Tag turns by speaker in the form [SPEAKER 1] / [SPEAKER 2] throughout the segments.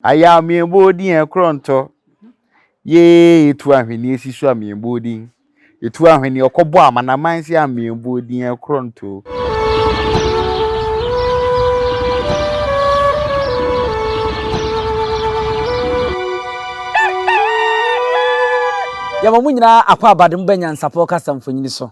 [SPEAKER 1] aya me bodi e kronto ye etu ahweni esisu ame bodi etu ahweni okobo amanaman si ame bodi e kronto
[SPEAKER 2] ya mamu nyina akwa abadum ba NYANSAPO kasamfonyini so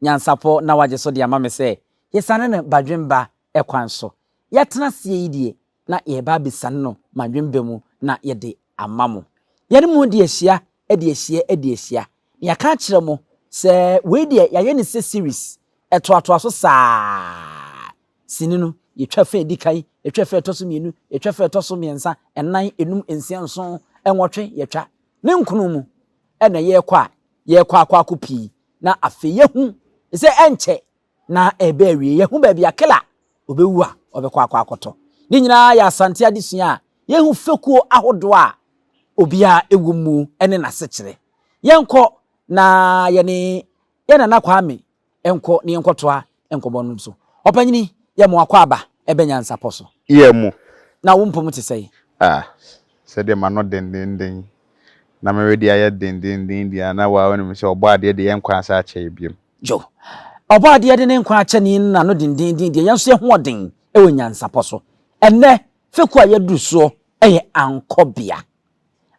[SPEAKER 2] NYANSAPO na waje so de amame se yesane ne badwemba ekwan so yetena se yidie na ye ba bisane no madwemba mu na ye de amamo ye ne mu de ahia de ahia ya ka kire mo se we de ya ye ne se series eto so saa sininu ye twafa edikai ye twafa toso mienu ye twafa toso miensa enan enum ensia nson enwotwe ye twa ne nkunu mu ena ye kwa akupi na afe yehu se enche na ebe awie yehu ba bia kela obewu a obekwa akoto ni nyina ya Asante adesua yehu Fekuo ahodo a obia ewumu ene na sekire yenko na ye na kwame enko ne yenkotoa enkobo no so opanyini ye mo akwa aba ebe NYANSAPO so
[SPEAKER 1] ye mu
[SPEAKER 2] na wumpom te sei
[SPEAKER 1] se de mano den na me ready aye den dia na wa wonu me se obo ade de yenkwa asa ache biem
[SPEAKER 2] jo obo ade de ne nkwa ache ni na no den dia yenso ye hoden e wo NYANSAPO so enne Fekuo ayedu so eye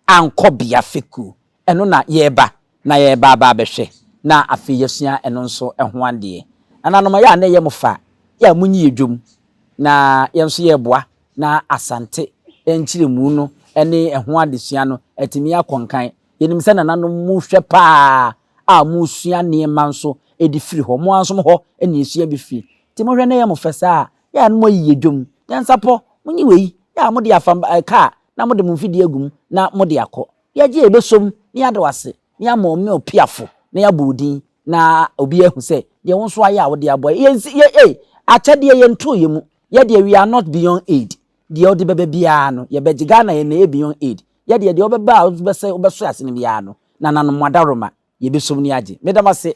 [SPEAKER 2] Ankobea Fekuo eno na yeba ba behwe na afi yesua eno nso eho ade ananoma ya na ye mofa ya munyi edwom na yenso ye boa na Asante enchiremu no ene eho adesua no etimi akonkan yenim se nananom mu hwe pa a musua ne manso edifiri ho mo anso ho ene esua bi fi ti mo hwe na ye mofesa ya no yi edwom NYANSAPO munyi wei ya mo de afam ka na mo de mfidi agum na mo de akọ ya je ebesom ni ade wase ni ama me opiafo na ya bodin na obi ehu se ye wonso aya wo de aboy ye achade ye nto ye mu ye de we are not beyond aid de odi bebe bia no ye beji Ghana ye na beyond aid ye de obeba obese obeso asene bia no na nanu mwadaroma ye besom ni age medama se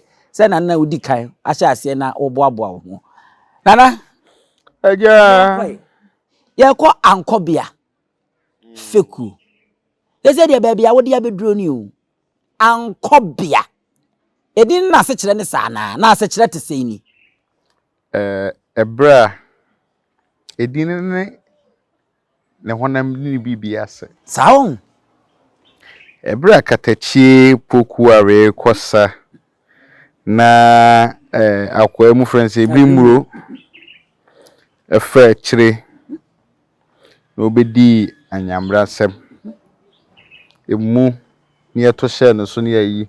[SPEAKER 2] na na odi kan ahya ase na oboaboa wo ho nana
[SPEAKER 1] aja
[SPEAKER 2] ye ko Ankobea Fekuo eze de bebe ya wo de abeduro ni o Ankobea edin na se kire ne sana na se kire te sei ni
[SPEAKER 1] ebra edin ne honam ni bibia se
[SPEAKER 2] saon
[SPEAKER 1] ebra katachie poku are kosa na akwa mu friends ebimuro efa kire no bedi anyamra sem emu ni eto hye no so ne yi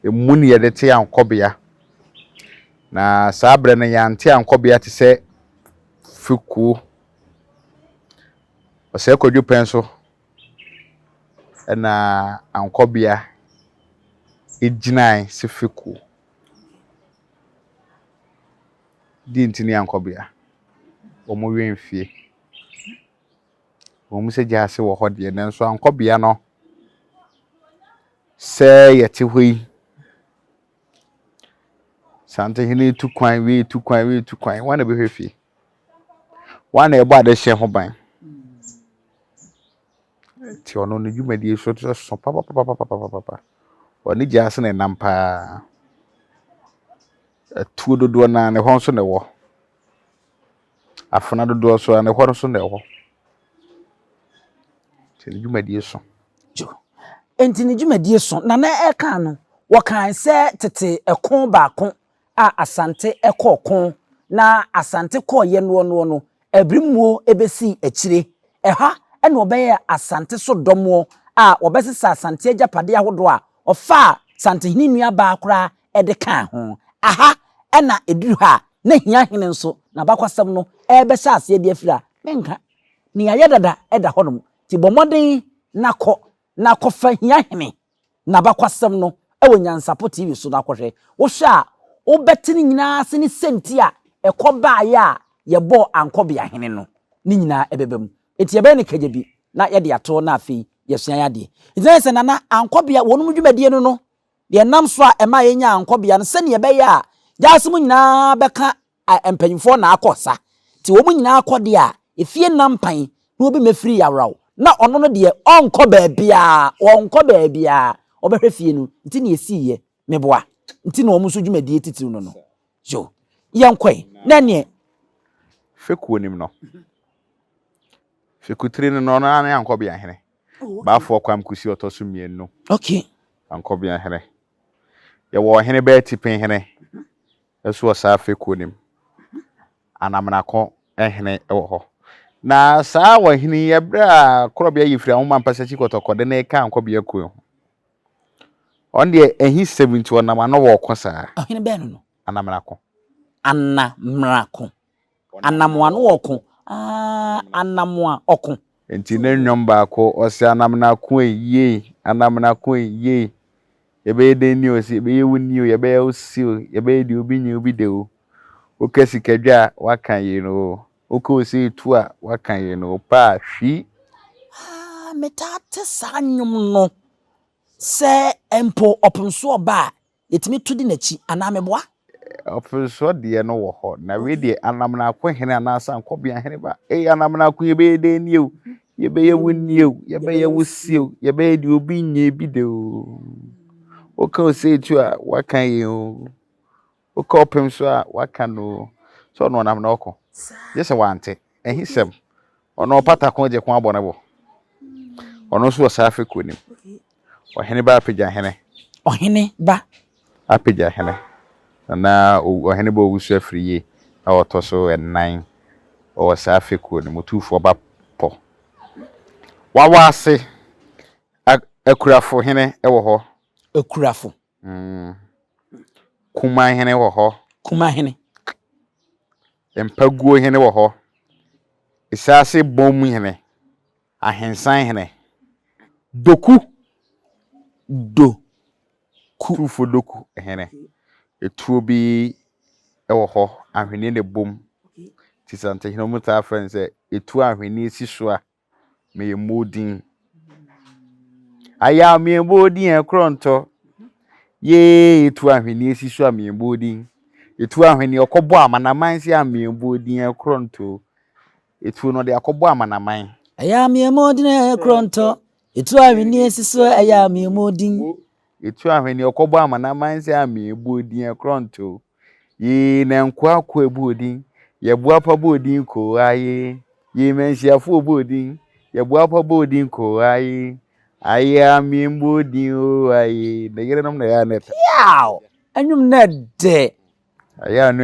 [SPEAKER 1] emu ni yedete Ankobea na sabre na yante Ankobea te se Fekuo o se kodwu penso na Ankobea ejinai se Fekuo di ntini Ankobea o mo wenfie o mo se jase wo hode nanso Ankobea no se yete hoi sante hini tu kwan wana be hwefie wana ebo ade hye ho ban ti ono no dwumadi so papa oni jase na nampa tuo dodo na ne ho so ne wo afuna dodo so na ho so ne wo ti dwumadi so
[SPEAKER 2] jo enti ne dwumadi so na eka no wo kan se tete ekon ba kon a Asante ekokon na Asante ko ye no abrimuo ebesi akire eha ene obeye Asante so domo a obesesa Asante agapade ahodo a ofa Asante hini nua ba akora ede kan ho aha ena eduru ha na hia hene nso na bakwasam no ebesa ase de afira menka ni ayedada eda honom ti bomoden na kofa hia hene na bakwasam no ewo NYANSAPO TV so na kohwe wo hwe a wo betini nyina se ni senti a ekoba ya ye bo Ankobea hene no ni nyina ebebem eti ebe ne kajebi na ye de ato na afi yesua ya de eti se na Ankobea wonum dwumadie no de nam so a ema ye nya Ankobea no se ne ebe ya jasum nyina beka empanyimfo na akosa ti wo mu nyina akode a efie nampan na obi mefiri yawraw na ono no de onko baabia obehwe fie no nti na esiye meboa nti na omo so dwumadi titiw no yo yankoi na ne
[SPEAKER 1] Fekuo nim no Fekutire no na Ankobea hene baafo kwam kusi otoso mienu
[SPEAKER 2] okay
[SPEAKER 1] Ankobea hene ye wo hene ba tipen hene eso osa Fekuo nim anamnako hene wo ho na saa wa hene ye bra korobia yefira ho mampasa chi kotokode na ka Ankobea kuo on de ehi 70 onam ano wo kosa
[SPEAKER 2] hene be no
[SPEAKER 1] anamnako
[SPEAKER 2] anamwa no woko anamwa oko
[SPEAKER 1] enti na nwom baako osi anamnako ye yebe de ni osi yebe ye wuni o yebe osi o yebe de obi nyi obi de o okasi kadwa wakan ye no okosi tu a wakan ye no pa hwi
[SPEAKER 2] metate sanyum no se empo opunso oba yetimi tudi nachi anameboa
[SPEAKER 1] opunso de no wo ho na we de anamnako hene anasa Ankobea hene ba anamnako yebe de ni o yebe ye wuni o yebe ye wosi o yebe de obi nyi bi de o okosi tu a wakan ye o okopem so a wakano so no nam na oko yese wante ehisem ono pata ko je ko abonebo ono so sa Fekuo nim ohene ba apija hene apija hene na ohene ba owusu afriye na otoso enan o sa Fekuo nim otufo ba po wawase akurafo hene ewo ho
[SPEAKER 2] akurafo
[SPEAKER 1] kuma hene wo ho Empaguo hene wo ho isase bomu hene ahensan hene doku tufo doku hene etuo bi ewo ho ahwene ne bom tisante hene muta friends etuo ahwene siso a me modin aya me modin ekronto ye etuo ahwene siso a me modin etu ahwene okobo amanaman si amembo odin ekronto etu no de akobo amanaman
[SPEAKER 2] aya miemodin ekronto etu ahwene siso aya miemodin
[SPEAKER 1] etu ahwene okobo amanaman si amembo odin ekronto ye na nkwa akwa bodin ye boapa bodin ko aye ye mensiafo bodin ye boapa bodin ko aye aya membo odin o aye de yere nom na ya net
[SPEAKER 2] yaw anyum na de
[SPEAKER 1] aya no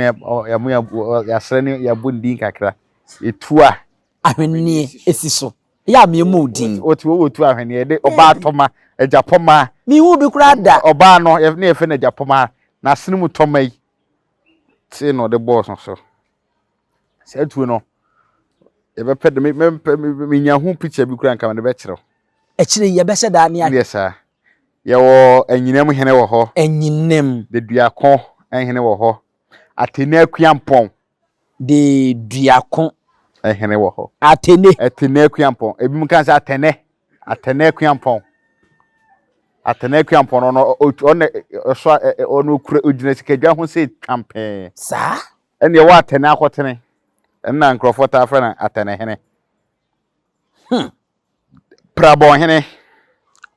[SPEAKER 1] ya srene ya bundin kakra etua
[SPEAKER 2] ahwene esiso ya miemodin
[SPEAKER 1] otu ahwene de oba atoma ejapoma
[SPEAKER 2] mi hu bi kura da
[SPEAKER 1] oba no ye na efe na ejapoma na sinu toma yi ti no de boss so se etu no e be pede me nya hu picture bi kura nka me be kire
[SPEAKER 2] ekire ye be se da ne ya
[SPEAKER 1] yes sir ye wo anyinem hene wo ho
[SPEAKER 2] anyinem
[SPEAKER 1] de duakon hene wo ho atene akuampon
[SPEAKER 2] de duakon
[SPEAKER 1] hene wo ho
[SPEAKER 2] atene
[SPEAKER 1] akuampon ebi mu kan say atene akuampon no so ono kura odina sikadwa ho say twampe
[SPEAKER 2] sa
[SPEAKER 1] ene wo atene akotene enna nkrofo ta afra na atene hene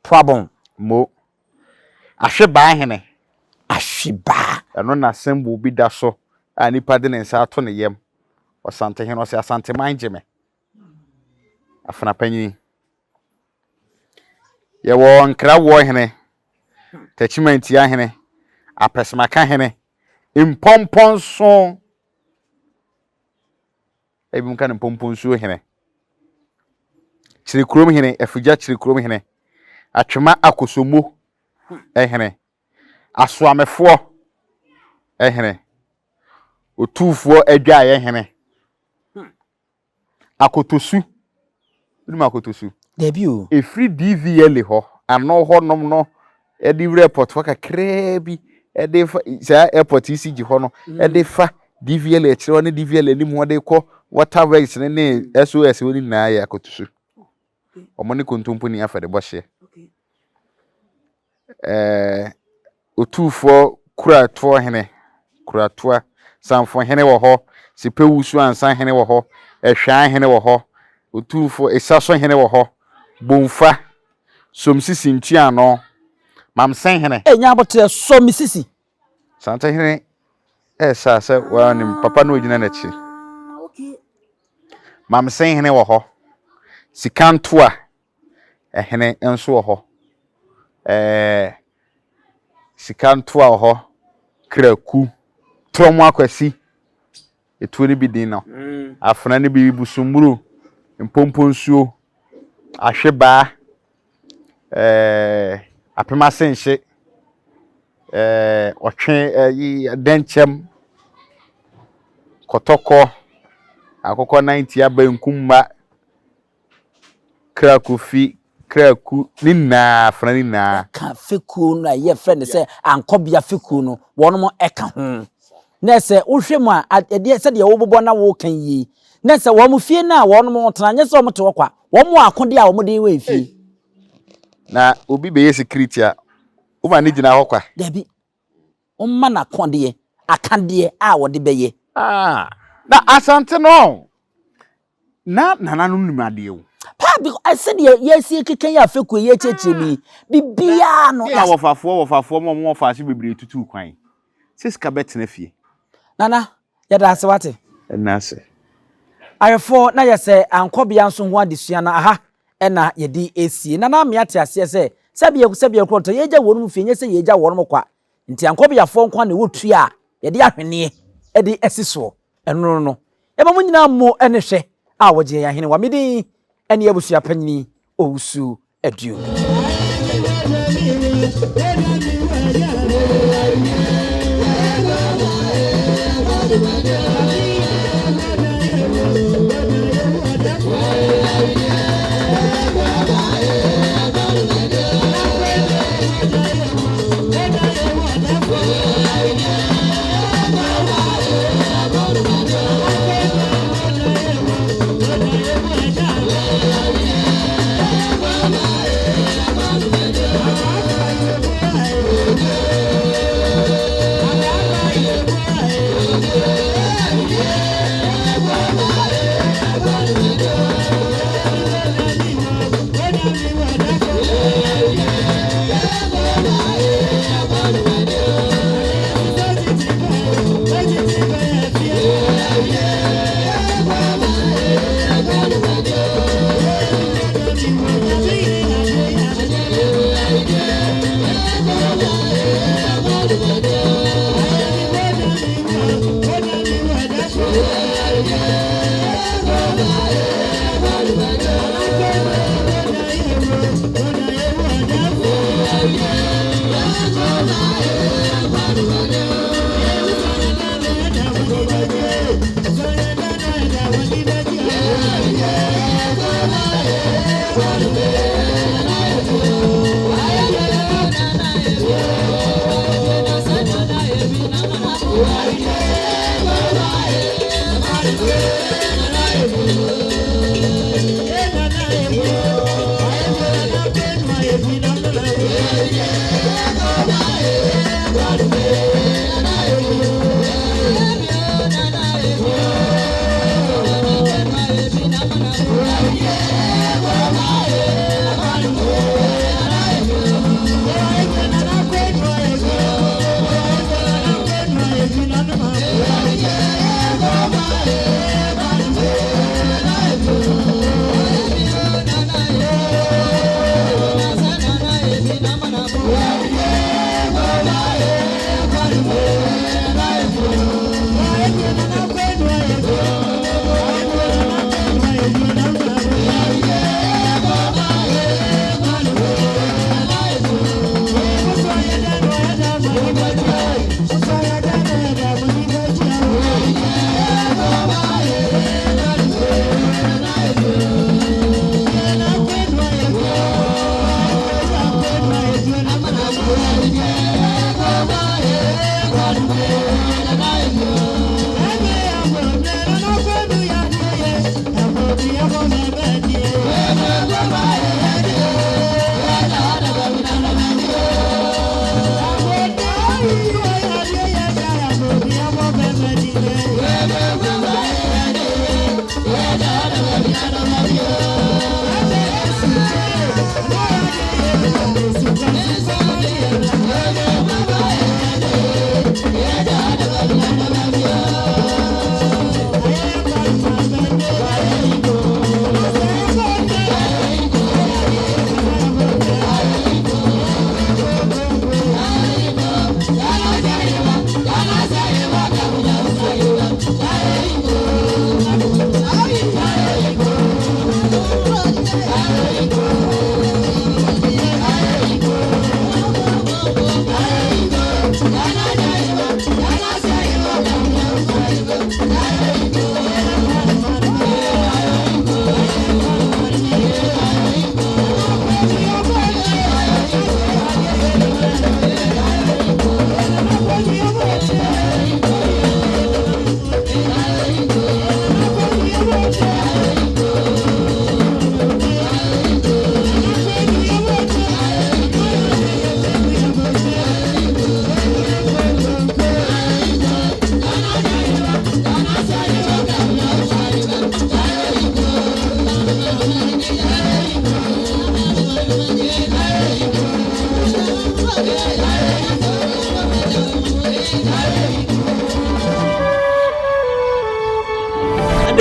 [SPEAKER 1] prabon mo ahweba hene eno na symbol bi da so ani pade ne nsa ato ne yem Asante hene o Asante manjeme afana panyi ye wo nkra wo hene tachimenti ya hene apesmaka hene impomponso ebim kan impomponso hene chirikrom hene afuja chirikrom hene atwema akosomo hene asoamefo hene otufo adwa ye hene akotosu nima akotosu
[SPEAKER 2] debut
[SPEAKER 1] efri DVL ho ano ho nom no edi report fa kakra bi edi fa sa airport ECG ho no edi fa DVL e kire ne DVL anim ho de ko waterways ne SOS woni na ya akotosu omoni kontompo ni afade bohye otufo kurato hene kuratoa sanfo hene wo ho sipewusu ansan hene wo ho ehwan hene wo ho otufo esaso hene wo ho Bonfa somsisi ntuano mam sen hene
[SPEAKER 2] enya bote so misisi
[SPEAKER 1] Asante hene esa se wa ni papa no gyina na chi
[SPEAKER 2] okay
[SPEAKER 1] mam sen hene wo ho sikanto a hene enso wo ho sikanto a wo ho kraku tromo akwasi etu ni bidin no afuna ni bi busumuru mpomponsuo ahweba apemasenhye otwe yi denchem kotoko akoko 90 abankumma kraku nina afuna nina
[SPEAKER 2] ka Fekuo no ye friend say Ankobea Fekuo no wono eka ho na se wohwem a de se de wo bobo na wo kan yi na se wo mo fie na wono mo tena se wo mo te wo kwa wo mo akode a wo mo de we fie
[SPEAKER 1] na obi be ye security a wo ma ni gina ho kwa
[SPEAKER 2] dabi o ma na konde akande a wo de beye
[SPEAKER 1] na Asante no na nananu nimade o
[SPEAKER 2] pa because I said yes keken ya Fekuo ye cheche mi bibia no
[SPEAKER 1] na wofafo mo faase bebre tutu kwan siska betena fie
[SPEAKER 2] nana ya da se wate
[SPEAKER 1] na se
[SPEAKER 2] ayefo na ye se Ankobea nso ho adesua na aha ena ye di esie nana me ate ase se sebie kroto ye gya wonum fie nye se ye gya wonum kwa nti Ankobea fo nkwa na wotu a ye di ahwene e di esiso eno no e ba mo nyina mo ene hwe a woje ya hene wa medi ene abusua panyini owusu aduo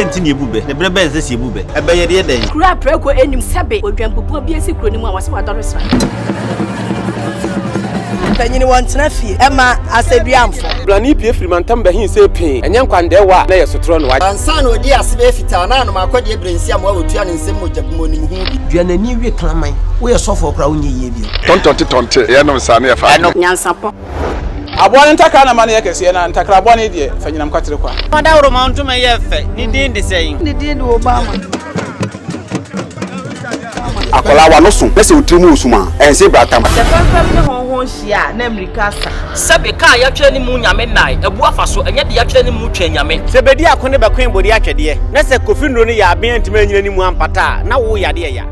[SPEAKER 3] denti ne ebube ne brebe nse si ebube ebe ye de den
[SPEAKER 4] kura preko enim sebe odwampopo bi esi kuro ni mu a wase wadore sra tanyini wantena fie ema aseduamfo
[SPEAKER 5] blani pie frimantam bahin se pin enye nkwande wa na yesotro no wa
[SPEAKER 6] ansa na odi asebe fita na no makodi ebrensi am wa otua ne nsem mojabumo ni hu
[SPEAKER 7] duanani wie klaman wo ye sofo kra wonye yie bi
[SPEAKER 1] tontonte ye no sane ya fa
[SPEAKER 4] NYANSAPO
[SPEAKER 5] abone ntaka na mane yakese na ntakra abone de fanyinam kwatere kwa
[SPEAKER 3] mada woro ma ntoma ye fe ni din de sei
[SPEAKER 4] ni din de Obama
[SPEAKER 5] akola wa no so pese utrimu usuma ense bratam
[SPEAKER 8] Tefafam ne honhon hia na America sa
[SPEAKER 2] Sabe ka ya twa ni mu nyame nai ebu afa so enye de ya twa ni mu twa nyame
[SPEAKER 3] sebedi akone be kwen bodi akyede na se kofi nro ni ya aben ntima nyina ni mu ampata na wo yade ya